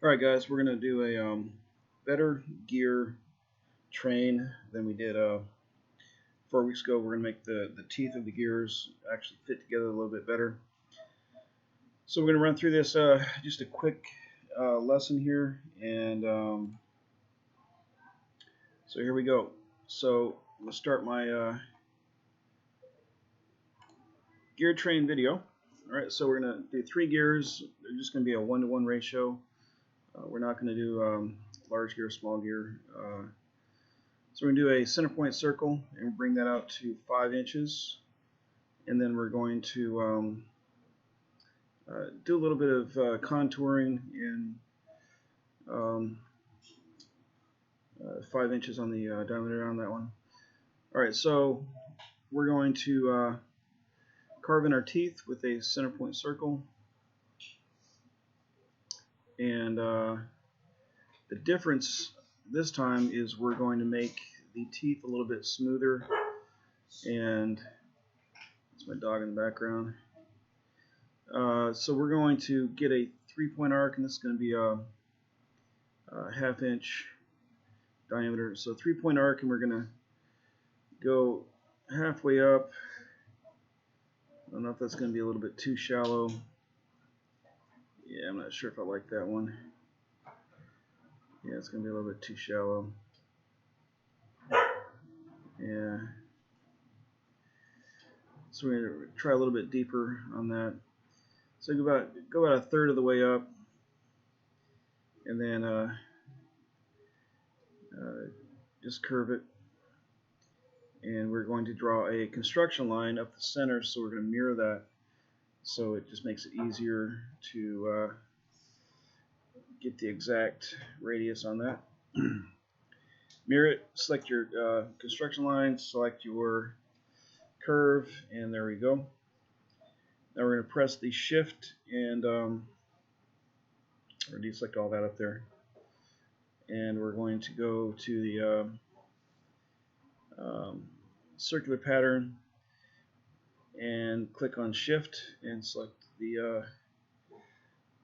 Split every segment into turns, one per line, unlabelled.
Alright guys, we're going to do a better gear train than we did 4 weeks ago. We're going to make the teeth of the gears actually fit together a little bit better. So we're going to run through this, just a quick lesson here, and so here we go. So let's start my gear train video. Alright, so we're going to do 3 gears. They're just going to be a 1-to-1 ratio. We're not going to do large gear, small gear. So we're going to do a center point circle and bring that out to 5 inches. And then we're going to do a little bit of contouring in 5 inches on the diameter on that one. Alright, so we're going to carve in our teeth with a center point circle. And the difference this time is we're going to make the teeth a little bit smoother, and that's my dog in the background. So we're going to get a 3-point arc, and this is going to be a 1/2 inch diameter. So 3-point arc, and we're going to go halfway up. I don't know if that's going to be a little bit too shallow. Yeah, I'm not sure if I like that one. Yeah, it's going to be a little bit too shallow. Yeah. So we're going to try a little bit deeper on that. So go about 1/3 of the way up, and then just curve it. And we're going to draw a construction line up the center, so we're going to mirror that. So it just makes it easier to get the exact radius on that. Mirror it, select your construction line, select your curve, and there we go. Now we're going to press the shift and or deselect all that up there. And we're going to go to the circular pattern and click on shift and select the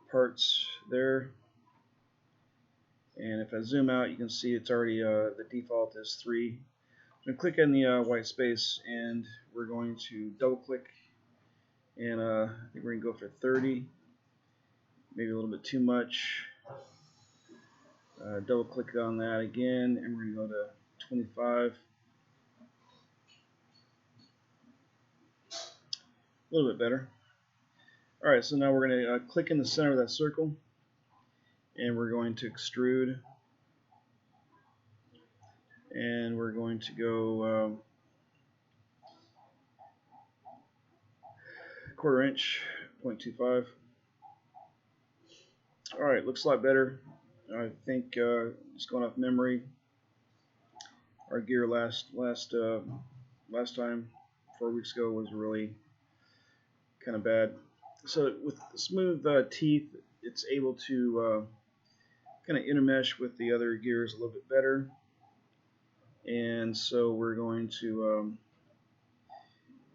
parts there. And if I zoom out, you can see it's already the default is 3. I'm going to click on the white space, and we're going to double click, and I think we're going to go for 30, maybe a little bit too much. Double click on that again, and we're going to go to 25. A little bit better. Alright, so now we're going to click in the center of that circle, and we're going to extrude, and we're going to go 1/4 inch, 0.25. Alright, looks a lot better. I think just going off memory, our gear last time 4 weeks ago was really kind of bad. So with smooth teeth, it's able to kind of intermesh with the other gears a little bit better. And so we're going to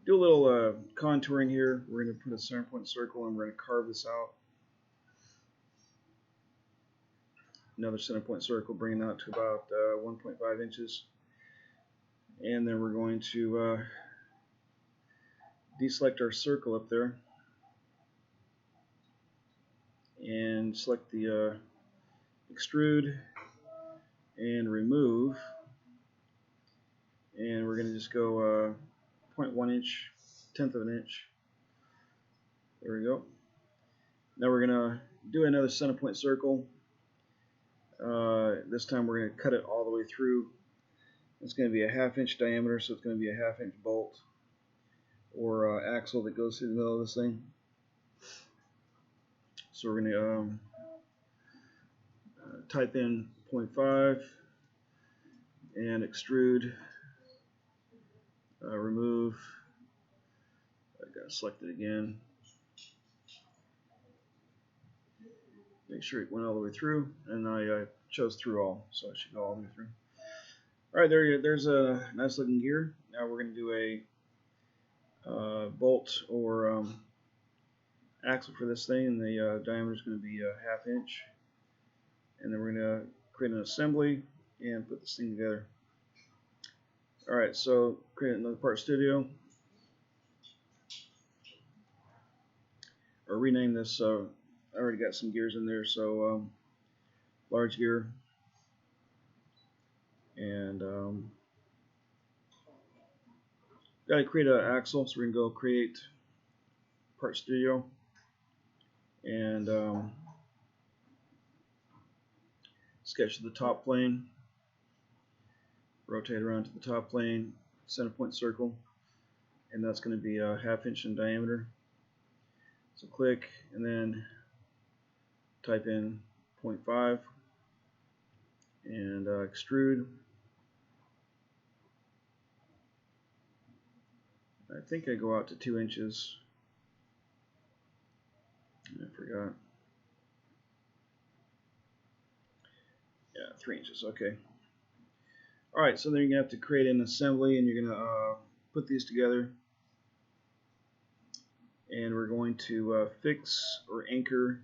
do a little contouring here. We're going to put a center point circle, and we're going to carve this out. Another center point circle, bringing that to about 1.5 inches. And then we're going to deselect our circle up there and select the extrude and remove, and we're going to just go 0.1 inch, 1/10 of an inch. There we go. Now we're going to do another center point circle. This time we're going to cut it all the way through. It's going to be a 1/2 inch diameter, so it's going to be a 1/2 inch bolt or axle that goes through the middle of this thing. So we're going to type in 0.5 and extrude, remove. I got to select it again. Make sure it went all the way through, and I chose through all, so it should go all the way through. Alright, there's a nice looking gear. Now we're going to do a bolt or axle for this thing, and the diameter is going to be a 1/2 inch. and then we're going to create an assembly and put this thing together. Alright, so create another part studio, or rename this. I already got some gears in there, so large gear, and got to create an axle, so we're going to go create part studio, and sketch the top plane, rotate around to the top plane, center point circle, and that's going to be a 1/2 inch in diameter. So click and then type in 0.5 and extrude. I think I go out to 2 inches. I forgot. Yeah, 3 inches. Okay. Alright, so then you're going to have to create an assembly, and you're going to put these together. And we're going to fix or anchor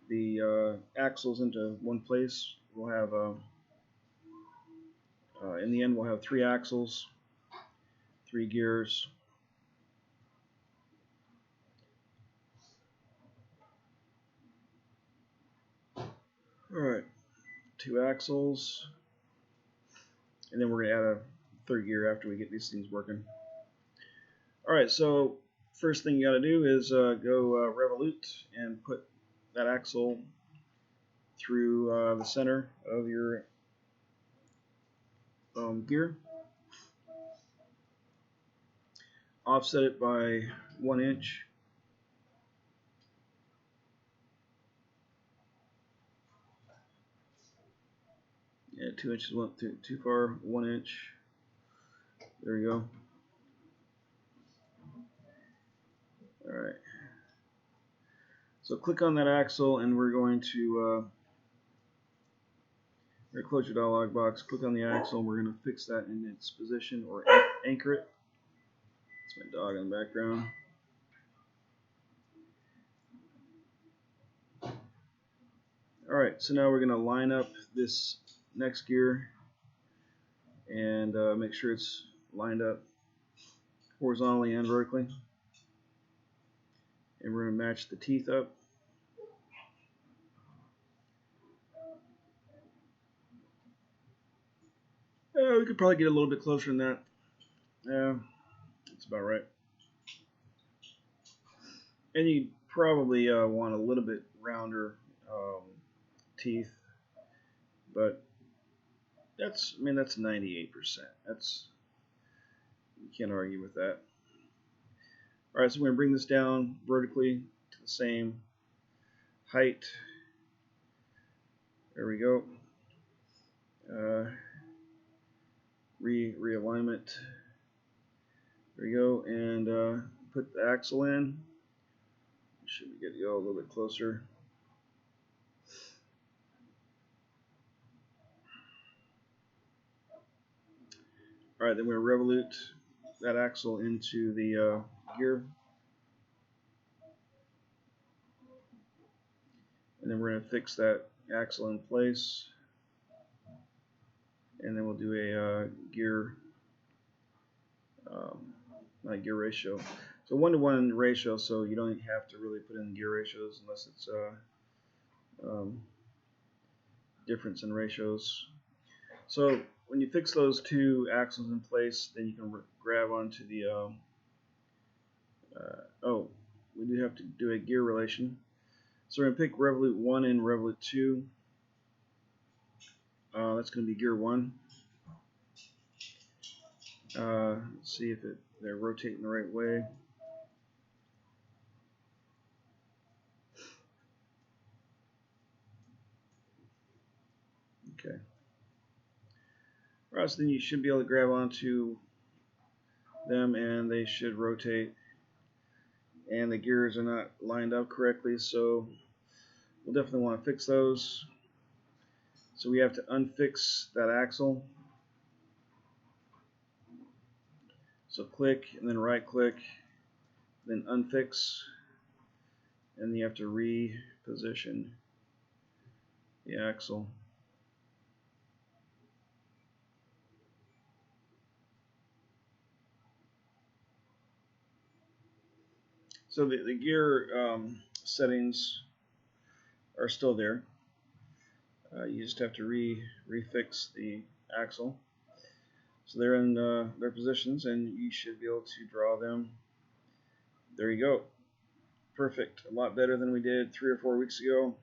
the axles into one place. We'll have, in the end, we'll have 3 axles, 3 gears. Alright, 2 axles, and then we're going to add a 3rd gear after we get these things working. Alright, so first thing you got to do is go revolute and put that axle through the center of your gear. Offset it by 1 inch. Yeah, 2 inches went too far. 1 inch. There you go. Alright. So click on that axle, and we're going to close your dialog box. Click on the axle, and we're going to fix that in its position, or anchor it. That's my dog in the background. Alright, so now we're going to line up this next gear and make sure it's lined up horizontally and vertically. And we're going to match the teeth up. We could probably get a little bit closer than that. Yeah, that's about right. And you probably want a little bit rounder teeth, but that's 98%. That's, you can't argue with that. All right, so we're going to bring this down vertically to the same height. There we go. Realignment. There we go, and put the axle in. Should we get to go a little bit closer? All right, then we're going to revolute that axle into the gear, and then we're going to fix that axle in place, and then we'll do a gear, not gear ratio. So 1-to-1 ratio, so you don't have to really put in gear ratios unless it's difference in ratios. So when you fix those 2 axles in place, then you can grab onto the oh, we do have to do a gear relation. So we're going to pick revolute 1 and revolute 2. That's going to be gear 1. Let's see if they're rotating the right way. Okay. Alright, so then you should be able to grab onto them, and they should rotate. And the gears are not lined up correctly, so we'll definitely want to fix those. So we have to unfix that axle. So click, and then right click, then unfix, and you have to reposition the axle. So the gear settings are still there. You just have to refix the axle. So they're in their positions, and you should be able to draw them. There you go. Perfect. A lot better than we did 3 or 4 weeks ago.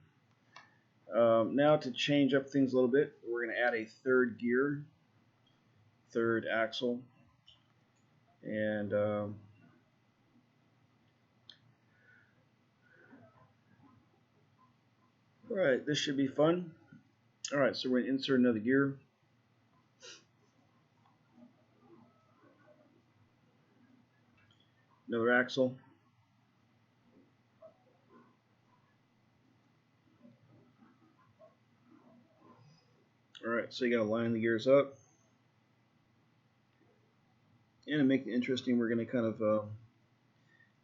Now to change up things a little bit, we're going to add a third gear, third axle, and alright, this should be fun. Alright, so we're going to insert another gear. Another axle. Alright, so you got to line the gears up. And to make it interesting, we're going to kind of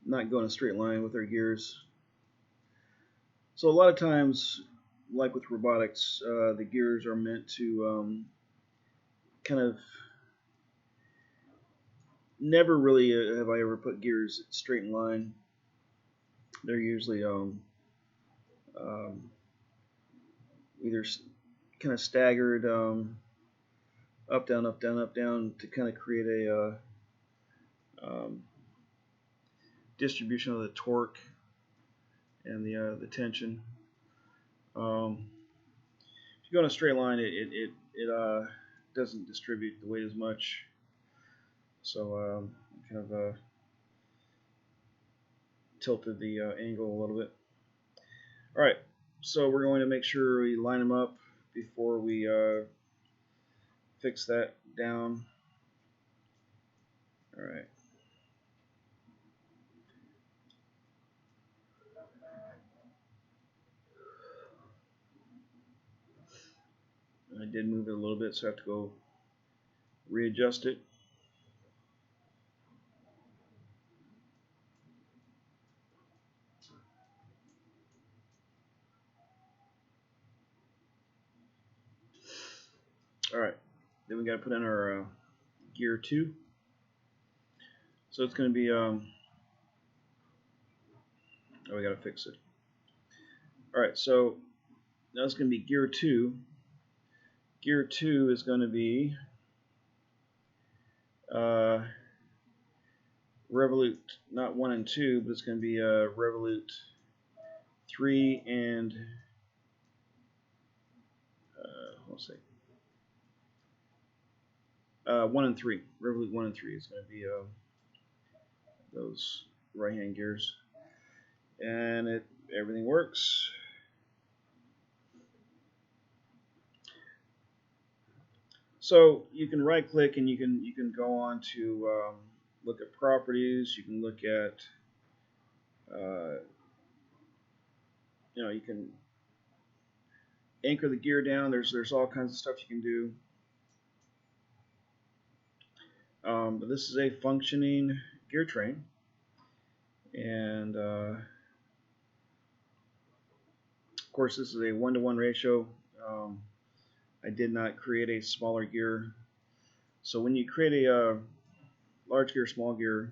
not go in a straight line with our gears. So a lot of times, like with robotics, the gears are meant to kind of, never really have I ever put gears straight in line. They're usually either kind of staggered, up, down, up, down, up, down, to kind of create a distribution of the torque and the tension. If you go in a straight line, it doesn't distribute the weight as much. So kind of tilted the angle a little bit. All right, so we're going to make sure we line them up before we fix that down. All right. I did move it a little bit, so I have to go readjust it. All right, then we got to put in our gear 2. So it's going to be, oh, we got to fix it. All right, so now it's going to be gear 2. Gear 2 is going to be revolute, not 1 and 2, but it's going to be revolute 3 and let's see, 1 and 3. Revolute 1 and 3 is going to be those right-hand gears, and everything works. So you can right-click and you can go on to look at properties. You can look at you can anchor the gear down. There's all kinds of stuff you can do. But this is a functioning gear train, and of course this is a 1-to-1 ratio. I did not create a smaller gear. So when you create a large gear, small gear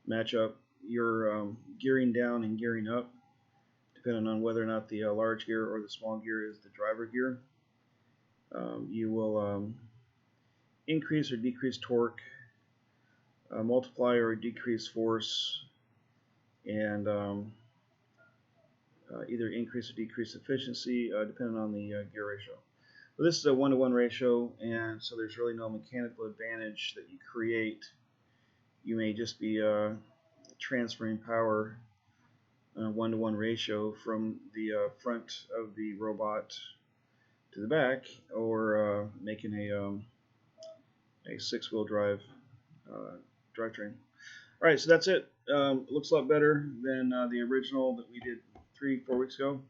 matchup, you're gearing down and gearing up, depending on whether or not the large gear or the small gear is the driver gear. You will increase or decrease torque, multiply or decrease force, and either increase or decrease efficiency depending on the gear ratio. But this is a 1-to-1 ratio, and so there's really no mechanical advantage that you create. You may just be transferring power in a 1-to-1 ratio from the front of the robot to the back, or making a 6-wheel drive drivetrain. All right, so that's it. It looks a lot better than the original that we did 3-4 weeks ago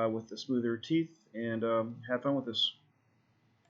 with the smoother teeth, and have fun with this.